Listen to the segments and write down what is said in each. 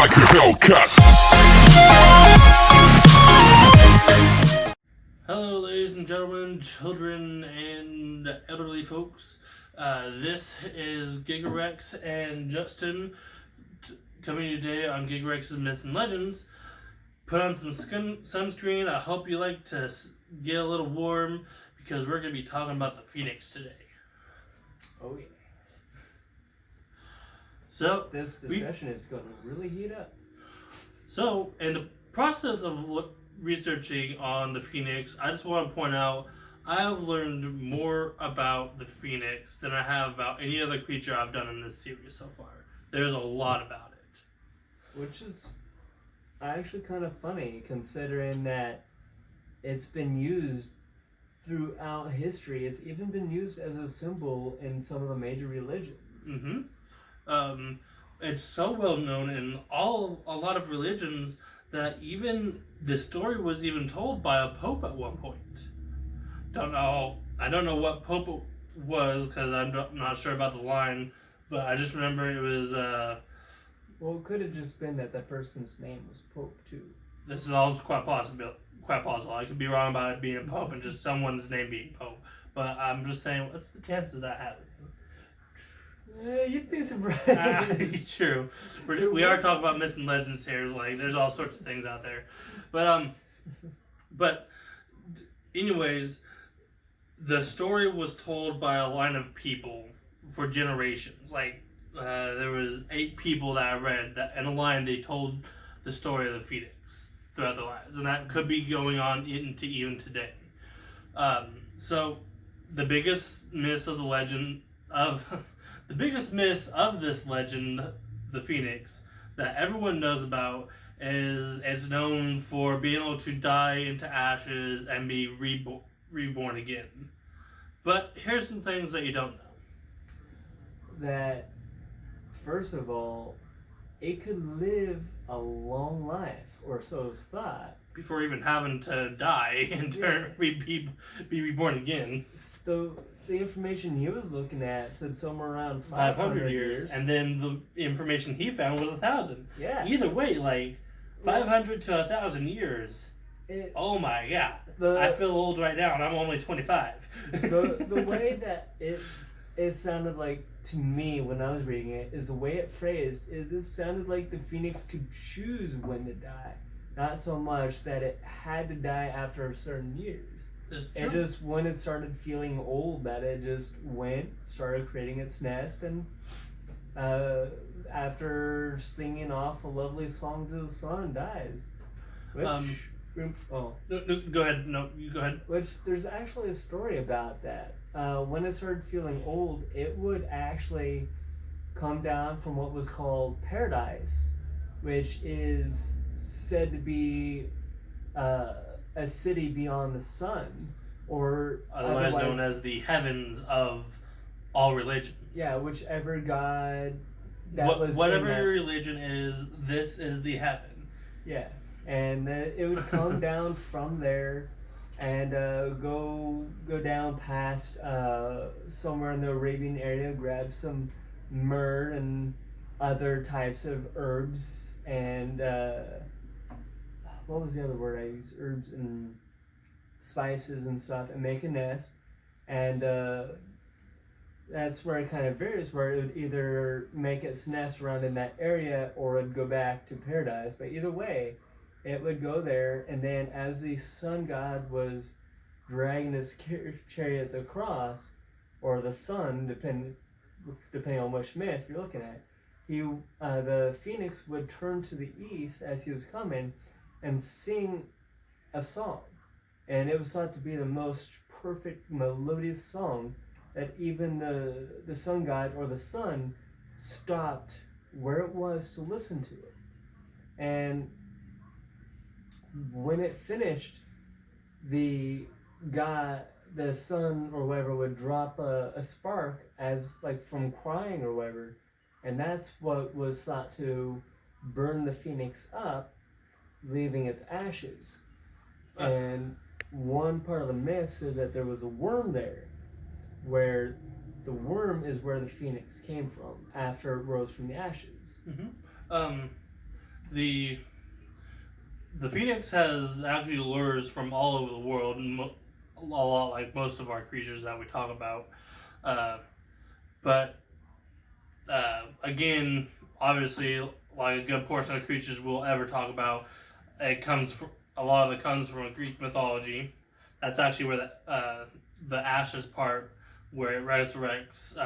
like a Hellcat. Hello, ladies and gentlemen, children and elderly folks. This is Gigarex and Justin coming today on Gigarex's Myths and Legends. Put on some sunscreen. I hope you like to get a little warm because we're going to be talking about the Phoenix today. Oh yeah. So This discussion is going to really heat up. So, in the process of researching on the Phoenix, I just want to point out I have learned more about the Phoenix than I have about any other creature I've done in this series so far. There's a lot about it. Which is actually kind of funny considering that it's been used throughout history. It's even been used as a symbol in some of the major religions. Mm-hmm. It's so well known in a lot of religions that even the story was even told by a pope at one point. I don't know what pope it was because I'm not sure about the line, but I just remember it was. Well, it could have just been that person's name was Pope too. This is all quite possible. I could be wrong about it being a pope and just someone's name being pope, but I'm just saying, what's the chances of that happening? You'd be surprised. True. We are talking about myths and legends here. Like, there's all sorts of things out there, but anyways, the story was told by a line of people for generations. Like, there was 8 people that I read that in a line they told the story of the Phoenix throughout their lives, and that could be going on into even today. So, the biggest myths of the legend of the biggest myth of this legend, the Phoenix, that everyone knows about is it's known for being able to die into ashes and be reborn again. But here's some things that you don't know. That, first of all, it could live a long life, or so it's thought. Before even having to die and be reborn again. The information he was looking at said somewhere around 500 years. And then the information he found was 1,000. Yeah. Either way, like, 500 to 1,000 years. Oh my god. I feel old right now and I'm only 25. The way that it sounded like to me when I was reading it is the way it phrased is it sounded like the Phoenix could choose when to die. Not so much that it had to die after certain years. It just, when it started feeling old, that it just started creating its nest, and after singing off a lovely song to the sun, dies. Which, no, go ahead. No, you go ahead. Which, there's actually a story about that. When it started feeling old, it would actually come down from what was called paradise, which is said to be a city beyond the sun, or otherwise known as the heavens of all religions. Yeah, whichever god whatever your religion is, this is the heaven. Yeah, and it would come down from there and go down past somewhere in the Arabian area, grab some myrrh and other types of herbs and what was the other word I used? Herbs and spices and stuff, and make a nest. And that's where it kind of varies, where it would either make its nest around in that area or it would go back to paradise. But either way, it would go there, and then as the sun god was dragging his chariots across, or the sun, depending on which myth you're looking at, the Phoenix would turn to the east as he was coming and sing a song. And it was thought to be the most perfect melodious song that even the sun god or the sun stopped where it was to listen to it. And when it finished, the sun or whatever would drop a spark as like from crying or whatever. And that's what was thought to burn the Phoenix up, leaving its ashes. And one part of the myth says that there was a worm there, where the worm is where the Phoenix came from after it rose from the ashes. Mm-hmm. the phoenix has actually lures from all over the world, and a lot like most of our creatures that we talk about. But again, obviously, like a good portion of creatures we'll ever talk about, a lot of it comes from Greek mythology. That's actually where the ashes part, where it resurrects,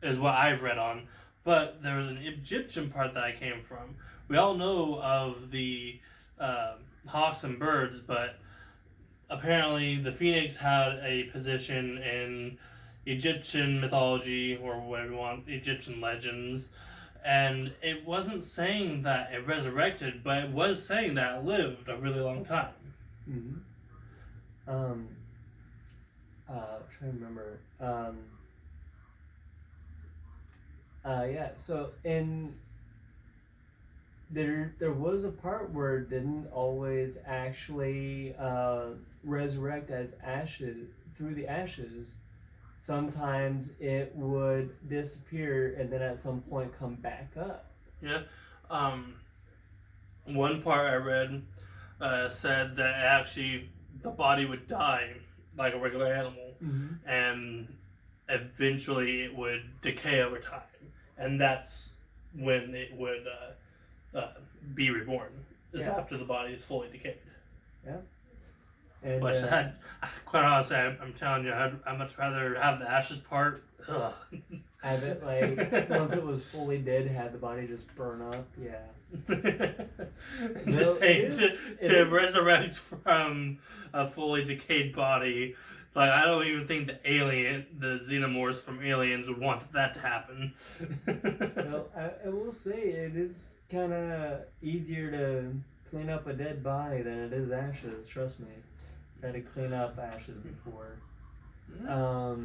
is what I've read on. But there was an Egyptian part that I came from. We all know of the hawks and birds, but apparently the phoenix had a position in Egyptian mythology, or whatever you want, Egyptian legends. And it wasn't saying that it resurrected, but it was saying that it lived a really long time. Mm-hmm. I'm trying to remember. Yeah. So there was a part where it didn't always actually resurrect as ashes through the ashes. Sometimes it would disappear and then at some point come back up. Yeah. One part I read said that actually the body would die like a regular animal, and eventually it would decay over time, and that's when it would be reborn. Is after the body is fully decayed. Yeah. And, Which quite honestly, I'm telling you, I'd much rather have the ashes part. Ugh. Have it like once it was fully dead, have the body just burn up. Yeah. Just saying to resurrect from a fully decayed body. Like, I don't even think the xenomorphs from Aliens would want that to happen. Well, I will say it is kind of easier to clean up a dead body than it is ashes. Trust me. Had to clean up ashes before. I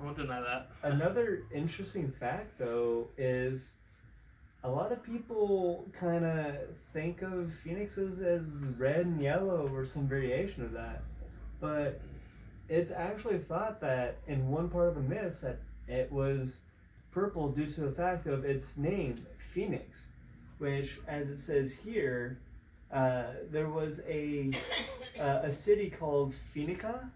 won't deny that. Another interesting fact, though, is a lot of people kind of think of phoenixes as red and yellow or some variation of that. But it's actually thought that in one part of the myths that it was purple due to the fact of its name, Phoenix, which, as it says here, there was a city called Phoenica,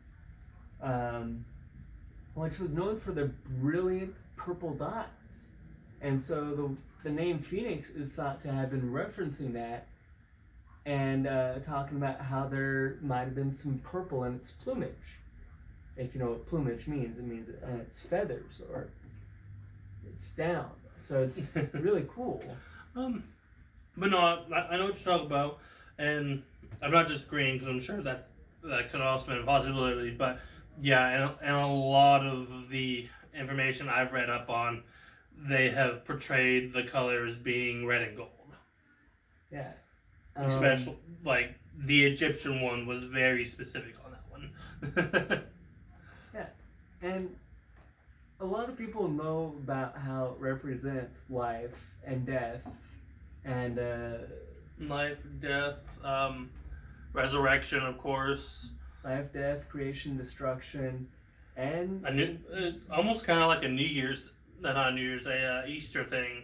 which was known for their brilliant purple dots. And so the name Phoenix is thought to have been referencing that and talking about how there might have been some purple in its plumage. If you know what plumage means, it means its feathers or its down. So it's really cool. But no, I know what you're talking about, and I'm not just agreeing because I'm sure that could also be a possibility. But yeah, and a lot of the information I've read up on, they have portrayed the colors being red and gold. Yeah. Especially, like, the Egyptian one was very specific on that one. Yeah. And a lot of people know about how it represents life and death and life, death, resurrection, of course. Life, death, creation, destruction, and almost kind of like a Easter thing.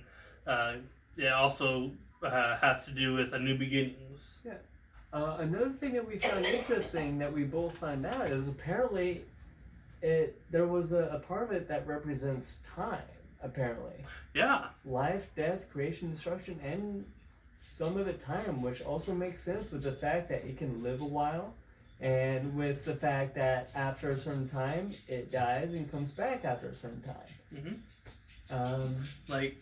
It also has to do with a new beginnings. Yeah. Another thing that we found interesting that we both found out is apparently there was a part of it that represents time. Apparently. Yeah. Life, death, creation, destruction, and some of it time, which also makes sense with the fact that it can live a while. And with the fact that after a certain time, it dies and comes back after a certain time. Like,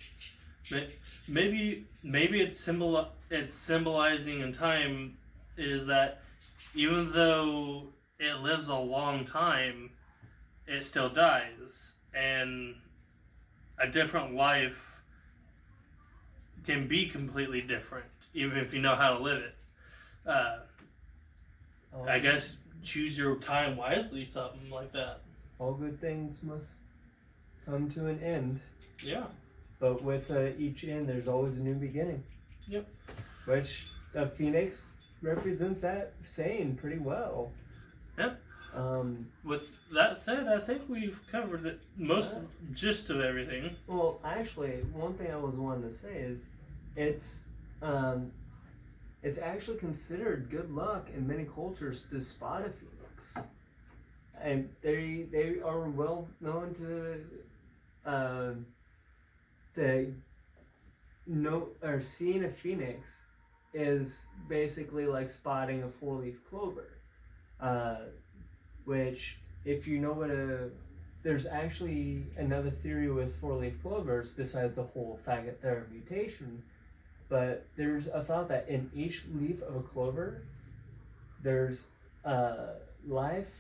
maybe it's symbolizing in time is that even though it lives a long time, it still dies, and a different life can be completely different, even if you know how to live it. I guess choose your time wisely, something like that. All good things must come to an end. Yeah. But with each end, there's always a new beginning. Yep. Which a phoenix represents that saying pretty well. Yep. With that said, I think we've covered it, gist of everything. Well, actually, one thing I was wanting to say is it's um, it's actually considered good luck in many cultures to spot a phoenix, and they are well known to know or seeing a phoenix is basically like spotting a four-leaf clover, which if you know what there's actually another theory with four-leaf clovers besides the whole fact that they're a mutation. But there's a thought that in each leaf of a clover, there's life,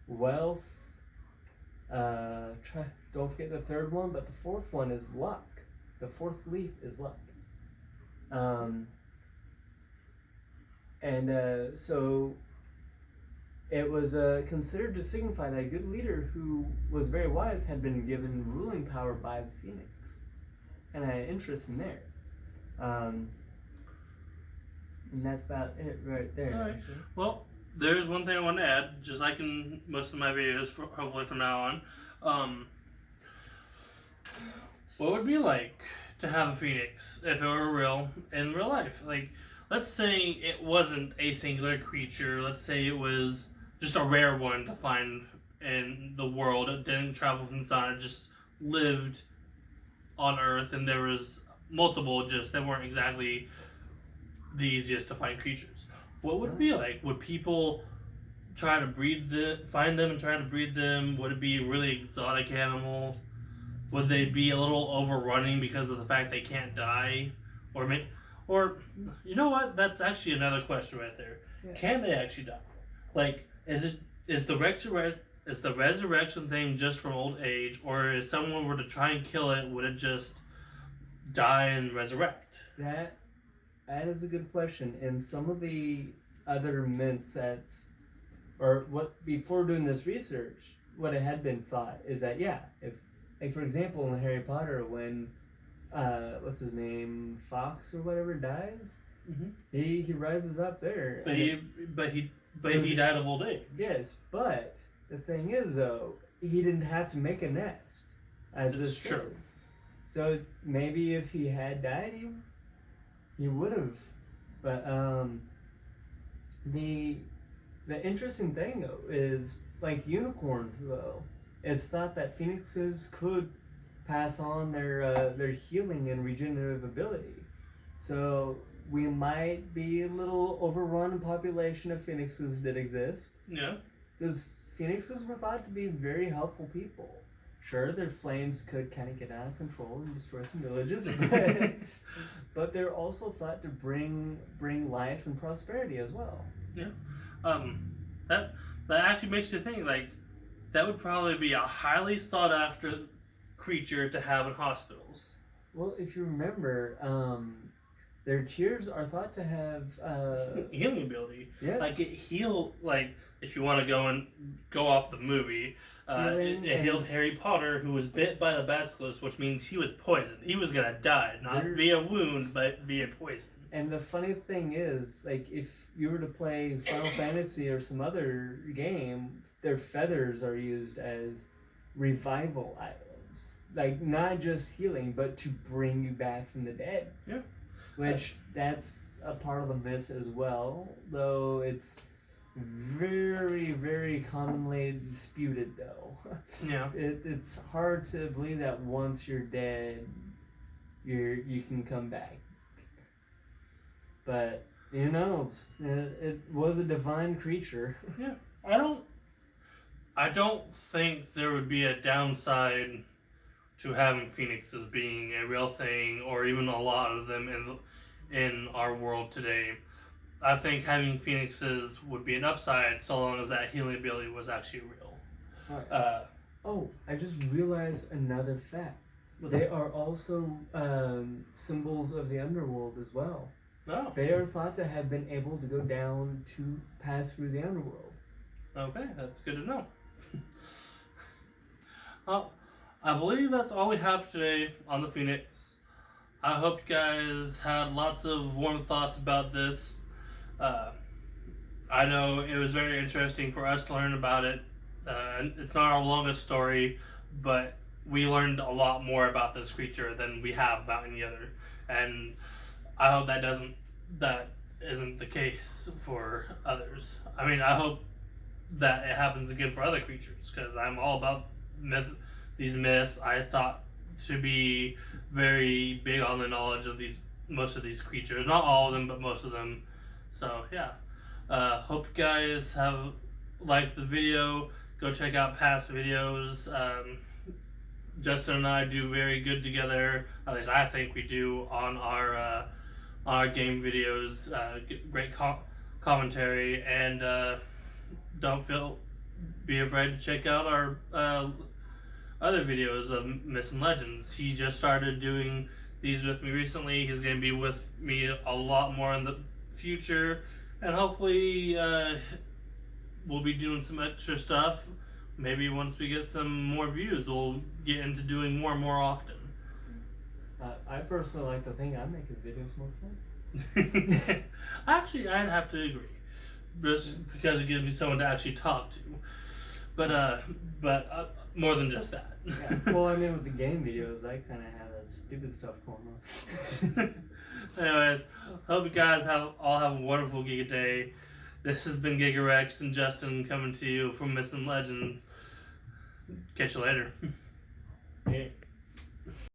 wealth. Don't forget the third one, but the fourth one is luck. The fourth leaf is luck. So it was considered to signify that a good leader who was very wise had been given ruling power by the phoenix, and I had interest in there. And that's about it right there. All right. Well, there's one thing I want to add, just like in most of my videos, hopefully from now on. What would it be like to have a phoenix if it were real in real life? Like, let's say it wasn't a singular creature. Let's say it was just a rare one to find in the world. It didn't travel from the sun. It just lived on Earth, and there was multiple, just they weren't exactly the easiest to find creatures. What would it be like? Would people try to find them and try to breed them? Would it be a really exotic animal? Would they be a little overrunning because of the fact they can't die? Or you know what? That's actually another question right there. Yeah. Can they actually die? Like, is the resurrection thing just from old age, or if someone were to try and kill it, would it just die and resurrect? That is a good question. And some of the other myths before doing this research, what it had been thought is that if, like for example, in Harry Potter, when what's his name, Fox or whatever dies, mm-hmm. he rises up there. But he died of old age. Yes, but the thing is though, he didn't have to make a nest, as this says. True. So maybe if he had died, he would have. But the interesting thing though is, like unicorns though, it's thought that phoenixes could pass on their healing and regenerative ability. So we might be a little overrun in population of phoenixes that exist. Yeah. Because phoenixes were thought to be very helpful people. Sure, their flames could kind of get out of control and destroy some villages, but they're also thought to bring life and prosperity as well. Yeah. That actually makes me think, like, that would probably be a highly sought after creature to have in hospitals. Well, if you remember, their tears are thought to have healing ability. Yeah. Like if you want to go off the movie, it healed Harry Potter, who was bit by the basilisk, which means he was poisoned. He was gonna die, not via wound, but via poison. And the funny thing is, like, if you were to play Final Fantasy or some other game, their feathers are used as revival items. Like, not just healing, but to bring you back from the dead. Yeah. Which, that's a part of the myth as well, though it's very, very commonly disputed, though. Yeah. It's hard to believe that once you're dead, you can come back. But, you know, it was a divine creature. Yeah. I don't think there would be a downside to having phoenixes being a real thing, or even a lot of them in our world today. I think having phoenixes would be an upside, so long as that healing ability was actually real. Right. I just realized another fact. They are also symbols of the underworld as well. Oh. They are thought to have been able to go down to pass through the underworld. Okay, that's good to know. I believe that's all we have today on the Phoenix. I hope you guys had lots of warm thoughts about this. I know it was very interesting for us to learn about it. It's not our longest story, but we learned a lot more about this creature than we have about any other. And I hope that isn't the case for others. I mean, I hope that it happens again for other creatures, because I'm all about these myths. I thought to be very big on the knowledge of most of these creatures, not all of them, but most of them. So yeah, hope you guys have liked the video. Go check out past videos. Justin and I do very good together. At least I think we do on our game videos. Great commentary, and don't be afraid to check out our other videos of Myths and Legends. He just started doing these with me recently. He's going to be with me a lot more in the future, and hopefully we'll be doing some extra stuff. Maybe once we get some more views, we'll get into doing more and more often. I personally like to think I make his videos more fun. Actually, I'd have to agree, just because it gives me someone to actually talk to. But more than just that. Yeah. Well, I mean, with the game videos, I kind of have that stupid stuff going on. Anyways, hope you guys all have a wonderful Giga Day. This has been Gigarex and Justin coming to you from Myths and Legends. Catch you later. Yeah.